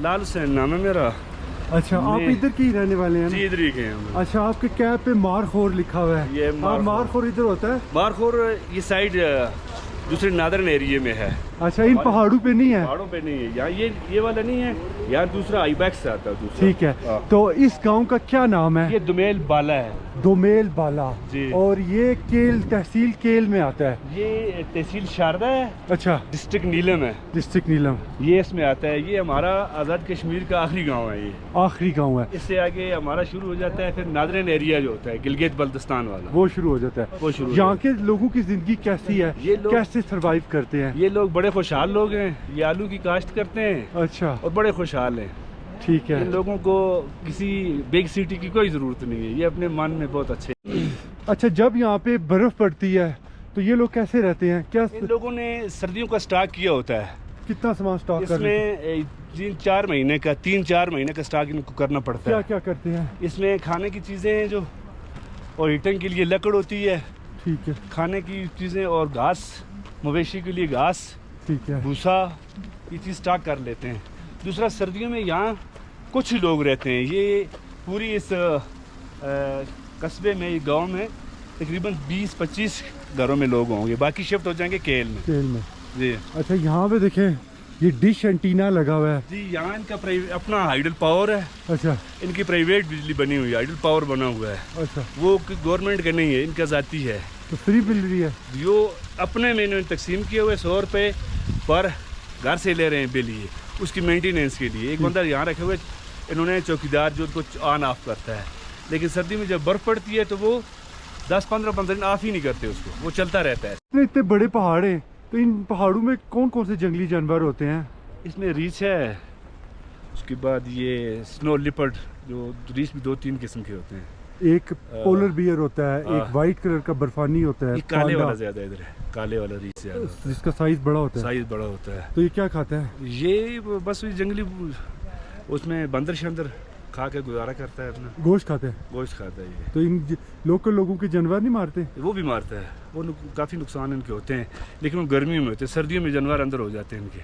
लाल हुसैन नाम है मेरा। अच्छा, आप इधर के ही रहने वाले हैं ना? जी इधर ही के हैं हम। अच्छा, आपके कैब पे मारखोर लिखा हुआ है। ये मारखोर इधर होता है? मारखोर ये साइड दूसरे नादरन एरिया में है। अच्छा, इन पहाड़ों पे नहीं है? पहाड़ों पे नहीं है, यहाँ ये वाला नहीं है, यहाँ दूसरा आईबैक्स आता है दूसरा। ठीक है, तो इस गांव का क्या नाम है? ये दुमेल बाला है। दुमेल बाला जी। और ये केल, तहसील केल में आता है? ये तहसील शारदा है। अच्छा, डिस्ट्रिक्ट नीलम है। डिस्ट्रिक्ट नीलम ये इसमें आता है। ये हमारा आज़ाद कश्मीर का आखिरी गांव है। ये आखिरी गांव है। इससे आगे हमारा शुरू हो जाता है फिर नादरन एरिया जो होता है गिलगित बल्तिस्तान वाला, वो शुरू हो जाता है। वो शुरू। यहाँ के लोगों की जिंदगी कैसी है? ये लोग कैसे सरवाइव करते हैं? ये लोग बड़े खुशहाल लोग हैं। ये आलू की काश्त करते हैं। अच्छा, और बड़े खुशहाल हैं। ठीक है। इन लोगों को किसी बिग सिटी की कोई ज़रूरत नहीं है। ये अपने मन में बहुत अच्छे। अच्छा, जब यहाँ पे बर्फ पड़ती है तो ये लोग कैसे रहते हैं? क्या इन लोगों ने सर्दियों का स्टॉक किया होता है। कितना सामान स्टॉक कर लेते हैं? इसमें 3-4 महीने का स्टॉक इनको करना पड़ता क्या है। क्या करते हैं? इसमें खाने की चीज़ें हैं जो, और हीटिंग के लिए लकड़ होती है। ठीक है, खाने की चीज़ें और घास, मवेशी के लिए घास, ठीक है। भूसा, ये चीज़ स्टॉक कर लेते हैं। दूसरा, सर्दियों में यहाँ कुछ ही लोग रहते हैं। ये पूरी इस कस्बे में, गांव में तकरीबन 20-25 घरों में लोग होंगे, बाकी शिफ्ट हो जाएंगे केल में। केल में, जी। अच्छा, यहाँ पे देखें ये डिश एंटीना लगा हुआ है। जी, यहाँ इनका अपना हाइडल पावर है। अच्छा, इनकी प्राइवेट बिजली बनी हुई है, हाइडल पावर बना हुआ है। अच्छा, वो गवर्नमेंट का नहीं है, इनका ज़ाती है। तो फ्री मिल रही है? जो अपने में इन्होंने तकसीम किए हुए 100 रुपये पर घर से ले रहे हैं बिल, ये उसकी मेंटेनेंस के लिए। एक बंदा यहाँ रखे हुए इन्होंने चौकीदार जो उनको ऑन ऑफ करता है। लेकिन सर्दी में जब बर्फ़ पड़ती है तो वो 10-15 दिन ऑफ ही नहीं करते उसको, वो चलता रहता है। इतने बड़े पहाड़ हैं, तो इन पहाड़ों में कौन कौन से जंगली जानवर होते हैं? इसमें रीछ है, उसके बाद ये स्नो लिपर्ड, जो रीछ भी 2-3 किस्म के होते हैं। एक पोलर बियर होता है, एक वाइट कलर का बर्फानी होता है, ये काले वाला ज्यादा इधर है, काले वाला रीछ ज्यादा, जिसका साइज बड़ा होता है। साइज बड़ा होता है। तो ये क्या खाता है? ये बस जंगली, उसमें बंदर शंदर खा के गुजारा करता है अपना। गोश्त खाता है? गोश्त खाता है ये। तो इन लोकल लोगों के जानवर नहीं मारते? वो भी मारता है, वो काफ़ी नुकसान इनके होते हैं, लेकिन वो गर्मियों में होते हैं। सर्दियों में जानवर अंदर हो जाते हैं इनके,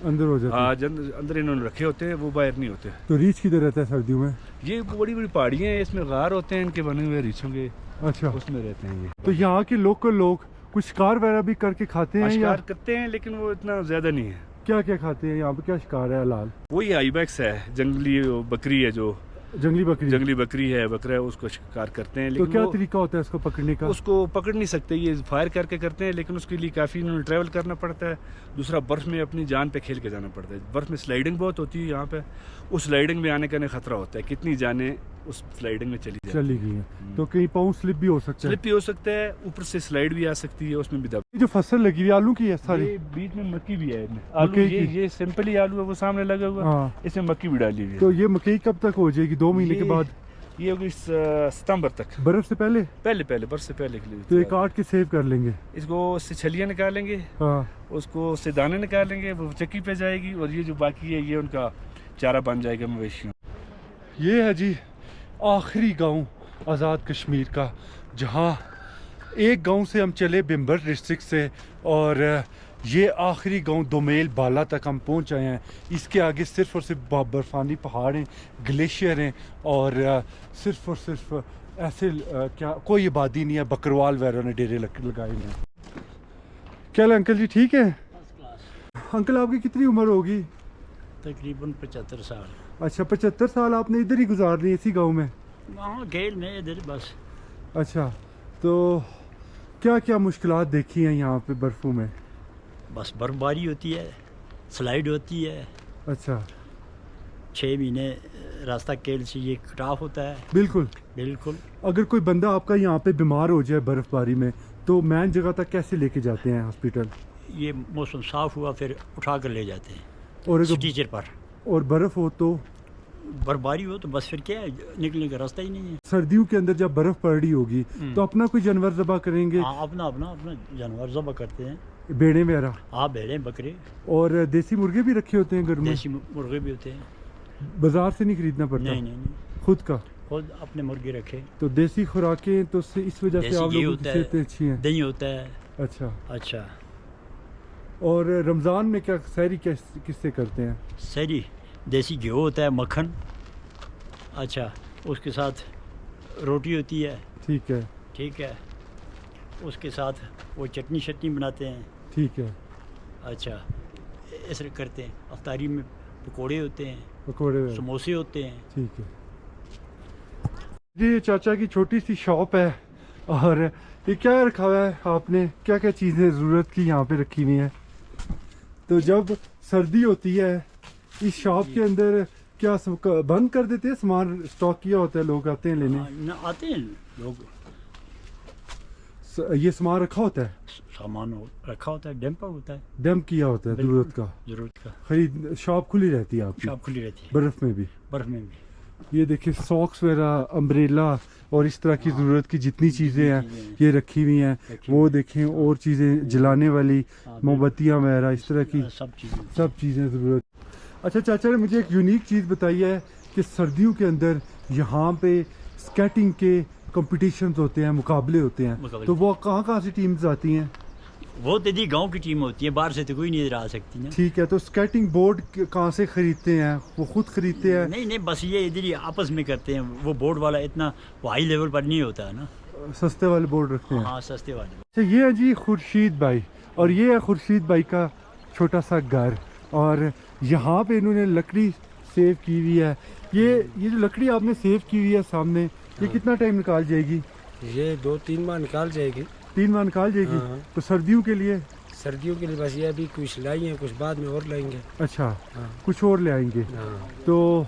अंदर हो जाते हैं। अंदर इन्होंने रखे होते हैं, वो बाहर नहीं होते। तो रीछ किधर रहता है सर्दियों में? ये बड़ी बड़ी पहाड़ियाँ हैं, इसमें गार होते हैं इनके बने हुए रीछों के। अच्छा, उसमें रहते हैं ये। तो यहाँ के लोकल लोग कुछ शिकार वगैरह भी करके खाते हैं? शिकार करते हैं, लेकिन वो इतना ज़्यादा नहीं है। क्या क्या खाते हैं यहाँ पे? क्या शिकार है हलाल? वही आईबैक्स है, जंगली बकरी है, जो जंगली बकरी है, बकरा है, उसको शिकार करते हैं। तो लेकिन क्या तरीका होता है इसको पकड़ने का? उसको पकड़ नहीं सकते, ये फायर करके करते हैं, लेकिन उसके लिए काफ़ी इन्होंने ट्रैवल करना पड़ता है। दूसरा, बर्फ़ में अपनी जान पे खेल के जाना पड़ता है। बर्फ़ में स्लाइडिंग बहुत होती है यहाँ पे, उस स्लाइडिंग में आने का खतरा होता है। कितनी जानें उस स्लाइडिंग में चली गई हैं, तो कहीं पाँव स्लिप भी हो सकता है। स्लिप भी हो सकता है, ऊपर से स्लाइड भी आ सकती है, उसमें भी दब। जो फसल लगी हुई आलू की है सारी? ये बीच में मक्की भी है। आलू ये सिंपल ही आलू है, वो सामने लगा हुआ, इसमें मक्की भी डाली हुई है। तो ये मकई कब तक हो जाएगी? 2 महीने के बाद? ये होगी सितंबर तक। बर्फ से पहले? बर्फ से पहले के लिए। तो ये काट के सेव कर लेंगे इसको, उससे छलियाँ निकालेंगे, उसको उससे दाने निकालेंगे, वो चक्की पे जाएगी, और ये जो बाकी है ये उनका चारा बन जाएगा मवेशियों। ये है जी आखिरी गांव आज़ाद कश्मीर का, जहां एक गांव से हम चले बिम्बर डिस्ट्रिक्ट से, और ये आखिरी गांव दुमेल बाला तक हम पहुंच आए हैं। इसके आगे सिर्फ और सिर्फ बर्फानी पहाड़ हैं, ग्लेशियर हैं, और सिर्फ और सिर्फ ऐसे क्या कोई आबादी नहीं है। बकरवाल वगैरह ने डेरे लगाए हैं। क्या अंकल जी ठीक है? अंकल आपकी कितनी उम्र होगी? तकरीबन 75 साल। अच्छा, 75 साल आपने इधर ही गुजार लिए इसी गांव में? हाँ, गेल में इधर बस। अच्छा, तो क्या क्या मुश्किलात देखी हैं यहाँ पे बर्फों में? बस बर्फबारी होती है, स्लाइड होती है। अच्छा, 6 महीने रास्ता केल से ये कट ऑफ होता है। बिल्कुल बिल्कुल। अगर कोई बंदा आपका यहाँ पे बीमार हो जाए बर्फबारी में, तो मैन जगह तक कैसे लेके जाते हैं हॉस्पिटल? ये मौसम साफ हुआ फिर उठा कर ले जाते हैं, और टीचर पर। और बर्फ हो तो? बर्फबारी हो तो बस फिर क्या है, निकलने का रास्ता ही नहीं है। सर्दियों के अंदर जब बर्फ पड़ रही होगी तो अपना कोई जानवर ज़बह करेंगे? हाँ, अपना जानवर ज़बह करते हैं, भेड़ें वगैरह? हाँ, भेड़े बकरे। और देसी मुर्गे भी रखे होते हैं घर में? देसी मुर्गे भी होते हैं। बाजार से नहीं खरीदना पड़ता? नहीं, खुद का? खुद अपने मुर्गे रखे। तो देसी खुराकें, तो इस वजह से आप लोगों की सेहतें अच्छी हैं? दही होता है। अच्छा। और रमज़ान में क्या सहरी किससे करते हैं? सहरी देसी घी होता है, मक्खन, अच्छा उसके साथ रोटी होती है, ठीक है, ठीक है, उसके साथ वो चटनी शटनी बनाते हैं, ठीक है, अच्छा ऐसे करते हैं। अफ्तारी में पकोड़े होते हैं, पकौड़े वगैरह, समोसे होते हैं। ठीक है जी। चाचा की छोटी सी शॉप है और ये क्या रखा हुआ है आपने, क्या क्या चीज़ें ज़रूरत की यहाँ पे रखी हुई हैं? तो जब सर्दी होती है इस शॉप के अंदर क्या बंद कर देते हैं, सामान स्टॉक किया होता है, लोग आते हैं लेने? न आते हैं लोग, ये सामान रखा होता है, सामान रखा होता है, डंपर होता है, डंप किया होता है बिल्कुल। ज़रूरत का। का खरीद शॉप खुली रहती है आपकी? शॉप खुली रहती है, बर्फ़ में भी? बर्फ में भी। ये देखिए सॉक्स वगैरह, अम्ब्रेला और इस तरह की ज़रूरत की जितनी चीज़ें हैं ये रखी हुई हैं। वो देखें और चीज़ें जलाने वाली, मोमबत्तियाँ वगैरह इस तरह की सब चीज़ें ज़रूरत। अच्छा चाचा ने मुझे एक यूनिक चीज़ बताई है कि सर्दियों के अंदर यहाँ पे स्केटिंग के कंपटीशंस होते हैं, मुकाबले होते हैं, तो वो कहाँ से टीम्स आती हैं? वो दीदी गांव की टीम होती है, बाहर से तो कोई नहीं इधर आ सकती ना। ठीक है, तो स्केटिंग बोर्ड कहाँ से खरीदते हैं, वो खुद खरीदते हैं? नहीं नहीं, बस ये इधर ही आपस में करते हैं। वो बोर्ड वाला इतना हाई लेवल पर नहीं होता है ना, सस्ते वाले बोर्ड रखते हैं? हाँ सस्ते वाले। अच्छा ये है जी खुर्शीद भाई, और ये है खुर्शीद भाई का छोटा सा घर, और यहाँ पे इन्होंने लकड़ी सेव की हुई है। ये जो लकड़ी आपने सेव की हुई है सामने, ये कितना टाइम निकाल जाएगी? ये 2-3 माह निकाल जाएगी। 3 माह निकाल जाएगी? हाँ। तो सर्दियों के लिए? सर्दियों के लिए बस ये अभी कुछ लाई हैं, कुछ बाद में और लाएंगे। अच्छा, हाँ। कुछ और ले आएंगे। हाँ। तो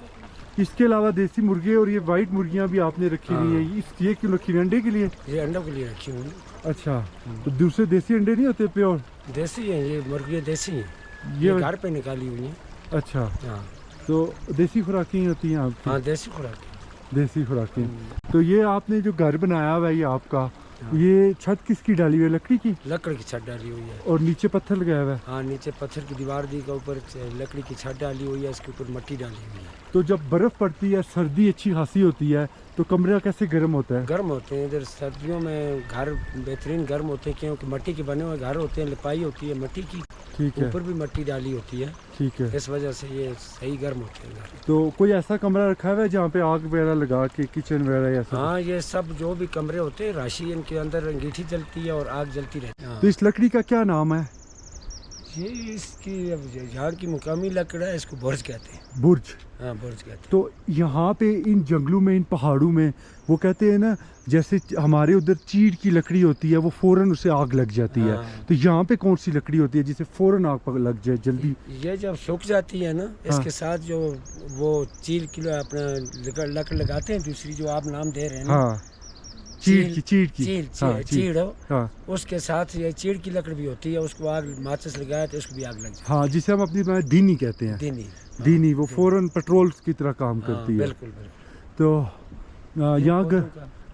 इसके अलावा देसी मुर्गे और ये वाइट मुर्गियाँ भी आपने रखी हुई हैं, ये क्यों रखी हुई? अंडे के लिए? ये अंडों के लिए रखी हुई। अच्छा, तो दूसरे देसी अंडे नहीं होते प्योर? देसी हैं ये मुर्गियाँ, देसी हैं, ये ये घर पे निकाली हुई हैं। अच्छा, हाँ तो देसी खुराकें होती हैं आपकी? हाँ, देसी खुराक। देसी खुराकें। तो ये आपने जो घर बनाया हुआ है ये आपका, ये छत किसकी डाली हुई है? लकड़ी की? लकड़ी की छत डाली हुई है। और नीचे पत्थर लगाया हुआ है? हाँ, नीचे पत्थर की दीवार दी का, ऊपर लकड़ी की छत डाली हुई है, इसके ऊपर मिट्टी डाली हुई है। तो जब बर्फ़ पड़ती है, सर्दी अच्छी खासी होती है, तो कमरा कैसे गर्म होता है? गर्म होते हैं इधर सर्दियों में घर, बेहतरीन गर्म होते हैं, क्योंकि मिट्टी के बने हुए घर होते हैं, लिपाई होती है मिट्टी की, ठीक है, ऊपर भी मिट्टी डाली होती है, ठीक है। इस वजह से ये सही गर्म होते हैं घर। तो कोई ऐसा कमरा रखा हुआ है जहाँ पे आग वगैरह लगा के, किचन वगैरह ऐसा? हाँ, ये सब जो भी कमरे होते हैं राशि, इनके अंदर अंगीठी जलती है और आग जलती रहती है। तो इस लकड़ी का क्या नाम है? ये इसकी अब यहाँ की मुकामी लकड़ा है, इसको बुर्ज कहते हैं। बुर्ज? हाँ, बुर्ज कहते हैं। तो यहाँ पे इन जंगलों में, इन पहाड़ों में, वो कहते हैं ना जैसे हमारे उधर चीड़ की लकड़ी होती है, वो फौरन उसे आग लग जाती है, हाँ। तो यहाँ पे कौन सी लकड़ी होती है जिसे फौरन आग लग जाए जल्दी? ये जब सूख जाती है ना, इसके साथ जो वो चीड़ की अपना लकड़ लगाते हैं, दूसरी जो आप नाम दे रहे हैं ना, हाँ, चीड़ की, चीड़ की, हाँ, चीड़ हो, हाँ, उसके साथ ये चीड़ की लकड़ भी होती है, उसको आग माचिस लगाए तो उसको भी आग लग जाती हाँ, जिसे हम अपनी में दीनी कहते है। हैं। दीनी, दीनी, वो फौरन पेट्रोल की तरह काम हाँ, करती है। बिल्कुल बिल्कुल। तो यहाँ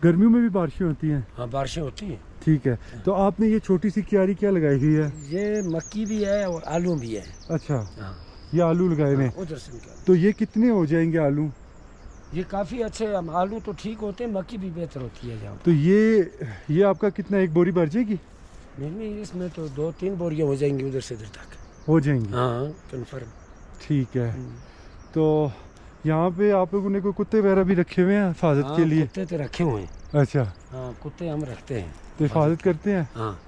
गर्मियों में भी बारिशें होती हैं? हाँ, बारिशें होती हैं। ठीक है, तो आपने ये छोटी सी क्यारी क्या लगाई हुई है? ये मक्की भी है और आलू भी है। अच्छा, हाँ, ये आलू लगाए हुए हैं। उधर से निकाल। तो ये कितने हो जाएंगे आलू? ये काफ़ी अच्छे, आलू तो ठीक होते हैं, मक्की भी बेहतर होती है यहाँ। तो ये आपका कितना, एक बोरी भर जाएगी? नहीं, इसमें तो 2-3 बोरियाँ हो जाएंगी उधर से इधर तक। हो जाएंगी? हाँ, कन्फर्म। ठीक है। तो यहाँ पे आप लोगों ने कोई कुत्ते वगैरह भी रखे हुए हैं हिफाजत के लिए? कुत्ते तो रखे हुए हैं। अच्छा, हाँ, कुत्ते हम रखते हैं। तो हिफाजत करते हैं? हाँ।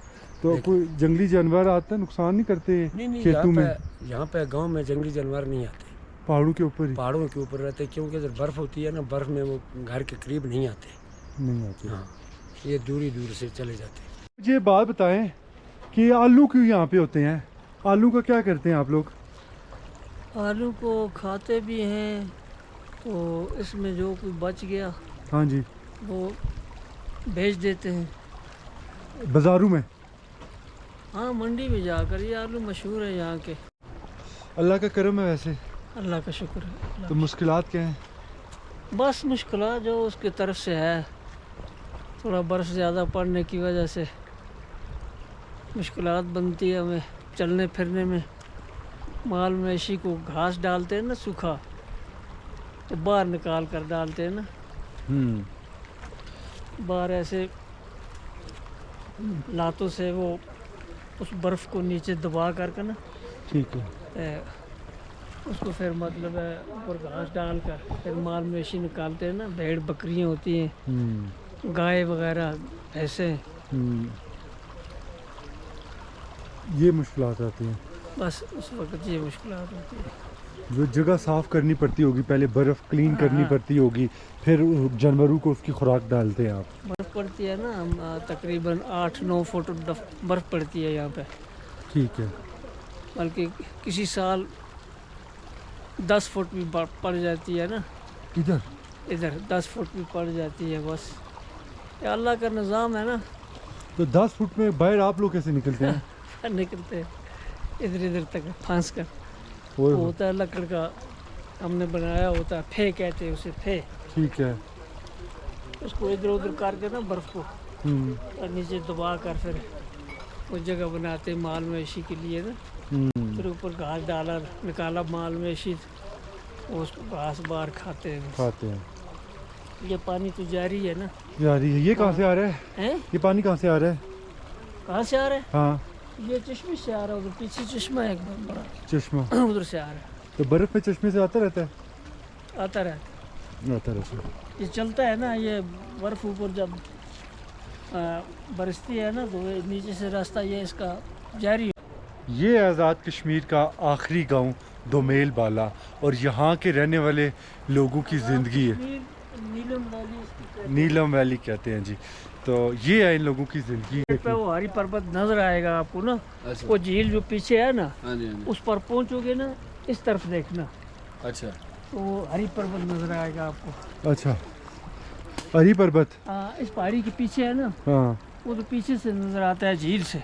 तो कोई जंगली जानवर आता है, नुकसान नहीं करते नहीं, खेतों में? यहाँ पे गांव में जंगली जानवर नहीं आते, पहाड़ों के ऊपर ही? पहाड़ों के ऊपर रहते, क्योंकि इधर बर्फ़ होती है ना, बर्फ़ में वो घर के करीब नहीं आते। नहीं आते? हाँ, ये दूर से चले जाते। मुझे बात बताएं कि आलू क्यों यहाँ पे होते हैं? आलू का क्या करते हैं आप लोग? आलू को खाते भी हैं, तो इसमें जो कोई बच गया हाँ जी, वो भेज देते हैं बाजारों में? हाँ, मंडी में जाकर। ये आलू मशहूर है यहाँ के। अल्लाह का करम है वैसे। अल्लाह का शुक्र है। तो मुश्किलात क्या हैं? बस मुश्किलात जो उसकी तरफ से है, थोड़ा बर्फ़ ज़्यादा पड़ने की वजह से मुश्किलात बनती है हमें चलने फिरने में। माल मवेशी को घास डालते हैं ना सूखा, तो बाहर निकाल कर डालते हैं ना, बाहर ऐसे लातों से वो उस बर्फ़ को नीचे दबा करके ना, ठीक है। اس کو پھر مطلب ہے اوپر گھاس ڈال کر پھر مال مویشی نکالتے ہیں نا, بھیڑ بکریاں ہوتی ہیں, گائے وغیرہ, بھینسیں, یہ مشکلات آتی ہیں. بس اس وقت یہ مشکلات ہوتی ہیں. جو جگہ صاف کرنی پڑتی ہوگی, پہلے برف کلین کرنی پڑتی ہوگی, پھر جانوروں کو اس کی خوراک ڈالتے ہیں آپ. برف پڑتی ہے نا, تقریباً 8-9 فٹ برف پڑتی ہے یہاں پہ. ٹھیک ہے. بلکہ کسی سال 10 فٹ بھی پڑ جاتی ہے نا. ادھر 10 فٹ بھی پڑ جاتی ہے. بس یہ اللہ کا نظام ہے نا. تو 10 فٹ میں باہر آپ لوگ کیسے نکلتے ہیں؟ نکلتے ہیں ادھر تک پھانس کر. وہ ہوتا ہے لکڑ کا, ہم نے بنایا ہوتا ہے, پھے کہتے ہیں اسے, پھے. ٹھیک ہے. اس کو ادھر ادھر کر کے نا برف کو اور نیچے دبا کر پھر وہ جگہ بناتے مال مویشی کے لیے نا. پھر اوپر گھاس ڈالا, نکالا مال مویشی, اس کو گھاس بار کھاتے ہیں. یہ پانی تو جاری ہے نا. جاری ہے. یہ کہاں سے آ رہا ہے؟ یہ پانی کہاں سے آ رہا ہے؟ کہاں سے آ رہا ہے؟ ہاں, یہ چشمے سے آ رہا ہے. ادھر پیچھے چشمہ ہے ایک بڑا چشمہ, ادھر سے آ رہا ہے. تو برف میں چشمے سے آتا رہتا ہے؟ آتا رہتا ہے. یہ چلتا ہے نا, یہ برف اوپر جب برستی ہے نا تو نیچے سے راستہ یہ اس کا جاری ہے. یہ آزاد کشمیر کا آخری گاؤں دومیل بالا, اور یہاں کے رہنے والے لوگوں کی زندگی ہے. نیلم ویلی کہتے ہیں جی. تو یہ ہے ان لوگوں کی زندگی. وہ ہری پربت نظر آئے گا آپ کو نا. وہ جھیل جو پیچھے ہے نا, اس پر پہنچو گے نا, اس طرف دیکھنا. اچھا, تو وہ ہری پربت نظر آئے گا آپ کو. اچھا, ہری پربت. ہاں, اس پہاڑی کے پیچھے ہے نا. ہاں, وہ تو پیچھے سے نظر آتا ہے جھیل سے.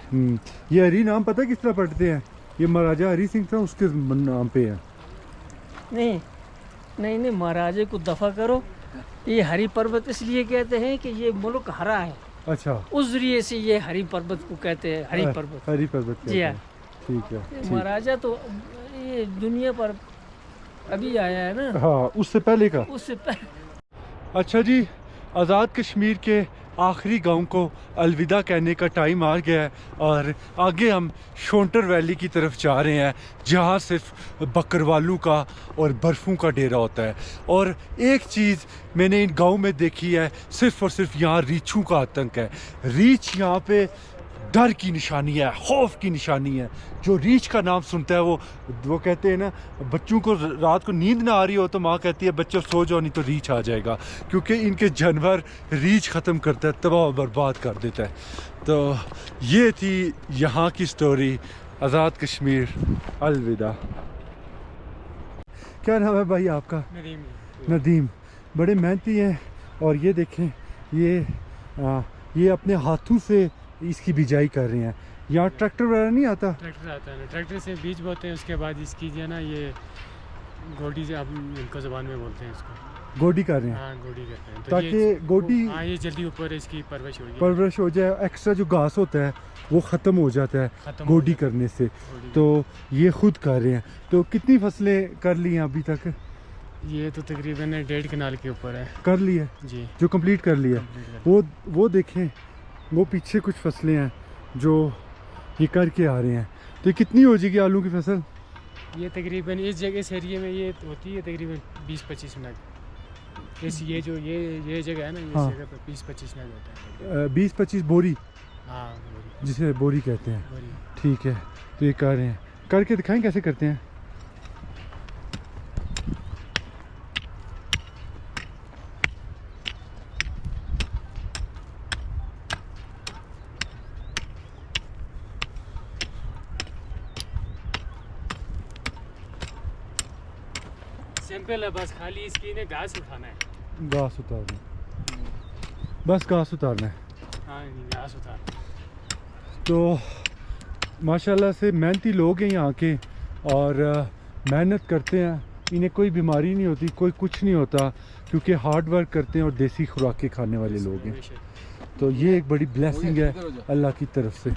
یہ ہری نام پتہ کس طرح پڑھتے ہیں؟ یہ مہاراجا ہری سنگھ تھا, اس کے نام پہ ہے. نہیں, مہاراجے کو دفع کرو. یہ ہری پربت اس لیے کہتے ہیں کہ یہ ملک ہرا ہے. اچھا, اس ذریعے سے یہ ہری پربت کو کہتے ہیں. ہری پربت. ہری پربت. جی ہاں. ٹھیک ہے. مہاراجا تو یہ دنیا پر ابھی آیا ہے نا. ہاں, اس سے پہلے کا. اس سے پہلے. اچھا جی, آزاد کشمیر کے آخری گاؤں کو الوداع کہنے کا ٹائم آ گیا ہے, اور آگے ہم شونٹر ویلی کی طرف جا رہے ہیں, جہاں صرف بکروالوں کا اور برفوں کا ڈیرا ہوتا ہے. اور ایک چیز میں نے ان گاؤں میں دیکھی ہے, صرف اور صرف یہاں ریچھوں کا آتنک ہے. ریچھ یہاں پہ ڈر کی نشانی ہے, خوف کی نشانی ہے. جو ریچھ کا نام سنتا ہے وہ کہتے ہیں نا, بچوں کو رات کو نیند نہ آ رہی ہو تو ماں کہتی ہے بچوں سو جاؤ نہیں تو ریچھ آ جائے گا, کیونکہ ان کے جانور ریچھ ختم کرتا ہے, تباہ و برباد کر دیتا ہے. تو یہ تھی یہاں کی سٹوری. آزاد کشمیر, الوداع. کیا نام ہے بھائی آپ کا؟ ندیم. بڑے محنتی ہیں, اور یہ دیکھیں یہ اپنے ہاتھوں سے اس کی بیجائی کر رہے ہیں. یہاں ٹریکٹر وغیرہ نہیں آتا؟ ٹریکٹر آتا ہے نا, ٹریکٹر سے بیج بوتے ہیں, اس کے بعد اس کی جو ہے نا یہ گوڈی سے, آپ ان کو زبان میں بولتے ہیں اس کو, گوڈی کر رہے ہیں. ہاں گوڈی کرتے ہیں, تاکہ گوڈی, ہاں یہ جلدی اوپر اس کی پرورش ہو جائے. ایکسٹرا جو گھاس ہوتا ہے وہ ختم ہو جاتا ہے گوڈی کرنے سے. تو یہ خود کر رہے ہیں. تو کتنی فصلیں کر لی ہیں ابھی تک؟ یہ تو تقریباً 1.5 کنال کے اوپر ہے. کر لی ہے جی, جو کمپلیٹ کر لی ہے. وہ دیکھیں, وہ پیچھے کچھ فصلیں ہیں جو یہ کر کے آ رہے ہیں. تو یہ کتنی ہو جائے گی آلو کی فصل؟ یہ تقریباً اس جگہ اس ایریے میں یہ ہوتی ہے تقریباً 20-25 منٹ. یہ جو یہ جگہ ہے نا, اس جگہ پہ 20-25 منٹ ہوتا ہے. 20-25 بوری, ہاں, جسے بوری کہتے ہیں. بوری. ٹھیک ہے. تو یہ کر رہے ہیں, کر کے دکھائیں کیسے کرتے ہیں. سمپل ہے, بس خالی اس کی گھاس اٹھانا ہے. گھاس اتارنا, بس گھاس اتارنا ہے. ہاں, گھاس اتارنا. تو ماشاءاللہ سے محنتی لوگ ہیں یہاں کے, اور محنت کرتے ہیں. انہیں کوئی بیماری نہیں ہوتی, کوئی کچھ نہیں ہوتا, کیونکہ ہارڈ ورک کرتے ہیں اور دیسی خوراکیں کھانے والے لوگ ہیں. تو یہ ایک بڑی بلیسنگ ہے اللہ کی طرف سے.